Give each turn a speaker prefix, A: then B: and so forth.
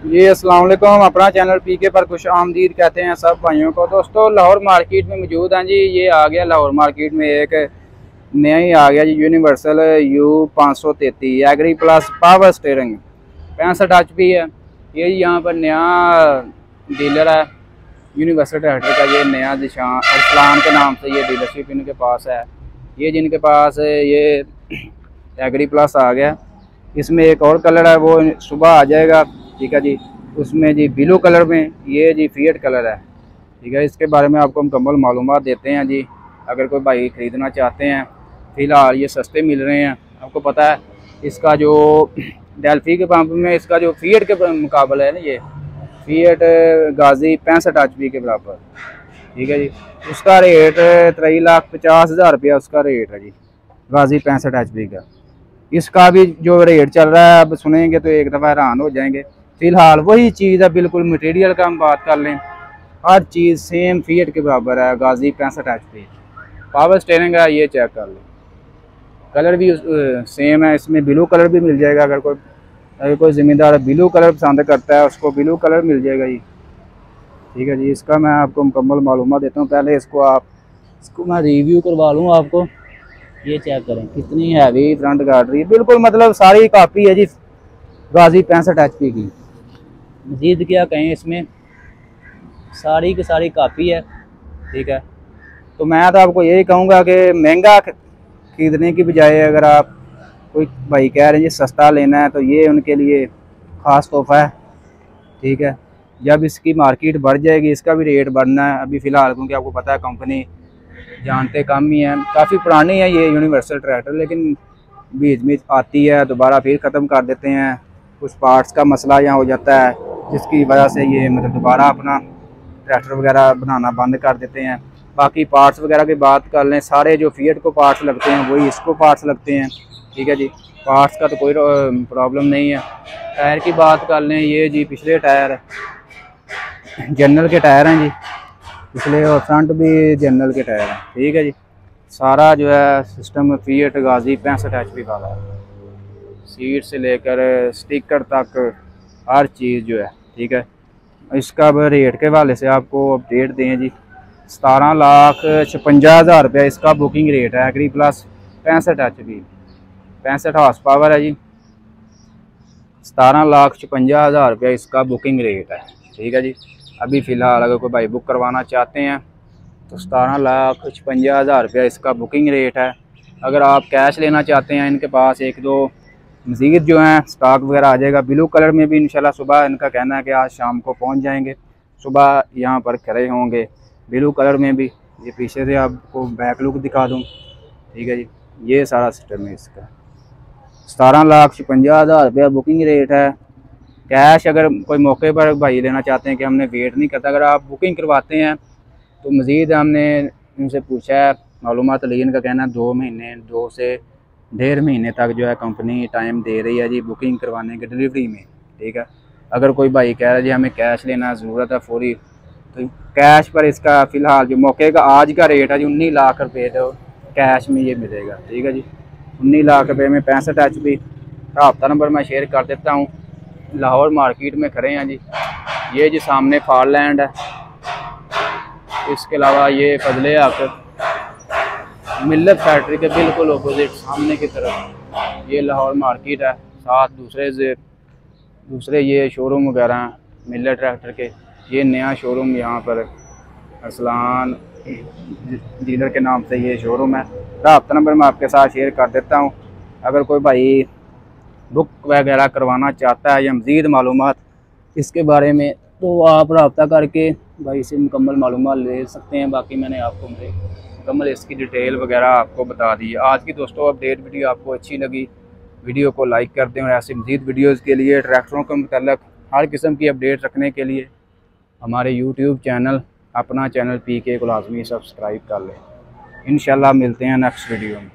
A: जी अस्सलाम वालेकुम। अपना चैनल पीके पर खुश आमदीद कहते हैं सब भाइयों को। दोस्तों लाहौर मार्केट में मौजूद हैं जी। ये आ गया लाहौर मार्केट में एक नया ही आ गया जी, universal U533 agri plus power steering 65 HP है। ये यहाँ पर नया डीलर है यूनिवर्सल ट्रैक्टर का। ये नया दिशान अरसलान के नाम से ये डीलरशिप इनके पास है। ये जिनके पास ये एग्री प्लस आ गया, इसमें एक और कलर है वो सुबह आ जाएगा। ठीक है जी, उसमें जी ब्लू कलर में, ये जी फिएट कलर है। ठीक है, इसके बारे में आपको मुकम्मल मालूमात देते हैं जी। अगर कोई भाई ख़रीदना चाहते हैं, फ़िलहाल ये सस्ते मिल रहे हैं। आपको पता है इसका जो डेल्फी के पंप में इसका जो फिएट के मुकाबला है ना, ये फिएट गाजी 65 HP के बराबर। ठीक है जी, उसका रेट 3,50,000 रुपया उसका रेट है जी, गाजी 65 HP का। इसका भी जो रेट चल रहा है अब सुनेंगे तो एक दफ़ा हैरान हो जाएंगे। फ़िलहाल वही चीज़ है, बिल्कुल मटेरियल का हम बात कर लें, हर चीज़ सेम फिएट के बराबर है। गाजी 65 HP पावर स्टीयरिंग है, ये चेक कर लें। कलर भी सेम है, इसमें ब्लू कलर भी मिल जाएगा। अगर कोई ज़िम्मेदार ब्लू कलर पसंद करता है उसको ब्लू कलर मिल जाएगा जी। ठीक है जी, इसका मैं आपको मुकम्मल मालूमात देता हूँ। पहले इसको मैं रिव्यू करवा लूँ आपको। ये चेक करें कितनी हैवी फ्रंट गार्ड रही है, बिल्कुल मतलब सारी कापी है जी गाजी 65 HP की। मजीद क्या कहें, इसमें सारी की सारी कापी है। ठीक है, तो मैं तो आपको यही कहूँगा कि महंगा खरीदने की बजाय अगर आप कोई भाई कह रहे हैं जी सस्ता लेना है, तो ये उनके लिए ख़ास तोहफ़ा है। ठीक है, जब इसकी मार्केट बढ़ जाएगी इसका भी रेट बढ़ना है। अभी फ़िलहाल क्योंकि आपको पता है कंपनी जानते कम ही है, काफ़ी पुरानी है ये यूनिवर्सल ट्रैक्टर, लेकिन बीच में आती है दोबारा फिर ख़त्म कर देते हैं। कुछ पार्ट्स का मसला यहाँ हो जाता है जिसकी वजह से ये मतलब दोबारा अपना ट्रैक्टर वगैरह बनाना बंद कर देते हैं। बाकी पार्ट्स वगैरह की बात कर लें, सारे जो फिएट को पार्ट्स लगते हैं वही इसको पार्ट्स लगते हैं। ठीक है जी, पार्ट्स का तो कोई प्रॉब्लम नहीं है। टायर की बात कर लें, ये जी पिछले टायर जनरल के टायर हैं जी, पिछले और फ्रंट भी जनरल के टायर हैं। ठीक है जी, सारा जो है सिस्टम फिएट गाजी 65 HP वाला है। सीट से लेकर स्टिकर तक हर चीज़ जो है। ठीक है, इसका रेट के हवाले से आपको अपडेट दें जी। 17,56,000 रुपया इसका बुकिंग रेट है। Agri Plus 65 HP 65 horse power है जी। 17,56,000 रुपया इसका बुकिंग रेट है। ठीक है जी, अभी फ़िलहाल अगर कोई भाई बुक करवाना चाहते हैं तो 17,56,000 रुपया इसका बुकिंग रेट है। अगर आप कैश लेना चाहते हैं, इनके पास एक दो मज़ीद जो हैं स्टॉक वगैरह आ जाएगा। ब्लू कलर में भी इंशाल्लाह सुबह, इनका कहना है कि आज शाम को पहुंच जाएंगे, सुबह यहाँ पर खड़े होंगे। ब्लू कलर में भी, ये पीछे से आपको बैक लुक दिखा दूँ। ठीक है जी, ये सारा सिस्टम है इसका। 17,56,000 रुपया बुकिंग रेट है। कैश अगर कोई मौके पर भाई लेना चाहते हैं कि हमने वेट नहीं करता, अगर आप बुकिंग करवाते हैं तो मज़ीद हमने इनसे पूछा है, मालूमात ली, इनका कहना है 2 महीने 2 से 1.5 महीने तक जो है कंपनी टाइम दे रही है जी बुकिंग करवाने की डिलीवरी में। ठीक है, अगर कोई भाई कह रहा है जी हमें कैश लेना ज़रूरत है फौरी, तो कैश पर इसका फ़िलहाल जो मौके का आज का रेट है जी 19 लाख रुपये, तो कैश में ये मिलेगा। ठीक है जी, 19 लाख रुपये में 65 HP। रब्ता नंबर मैं शेयर कर देता हूँ। लाहौर मार्केट में खड़े हैं जी। ये जी सामने फारलैंड है, इसके अलावा ये फजले हक मिल्लत फैक्ट्री के बिल्कुल अपोजिट सामने की तरफ ये लाहौर मार्केट है। साथ दूसरे ये शोरूम वगैरह हैं मिल्लत ट्रैक्टर के। ये नया शोरूम यहाँ पर अरसलान डीलर के नाम से ये शोरूम है। रब्ता नंबर मैं आपके साथ शेयर कर देता हूँ। अगर कोई भाई बुक वगैरह करवाना चाहता है या मज़ीद मालूमात इसके बारे में, तो आप रब्ता करके भाई से मुकम्मल मालूमात ले सकते हैं। बाकी मैंने आपको मुकम्मल इसकी डिटेल वगैरह आपको बता दी। आज की दोस्तों अपडेट वीडियो आपको अच्छी लगी, वीडियो को लाइक कर दें और ऐसी मज़ीद वीडियोज़ के लिए, ट्रैक्टरों के मतलब हर किस्म की अपडेट रखने के लिए हमारे यूट्यूब चैनल, अपना चैनल पीके को लाजमी सब्सक्राइब कर लें। इंशाल्लाह मिलते हैं नेक्स्ट वीडियो में।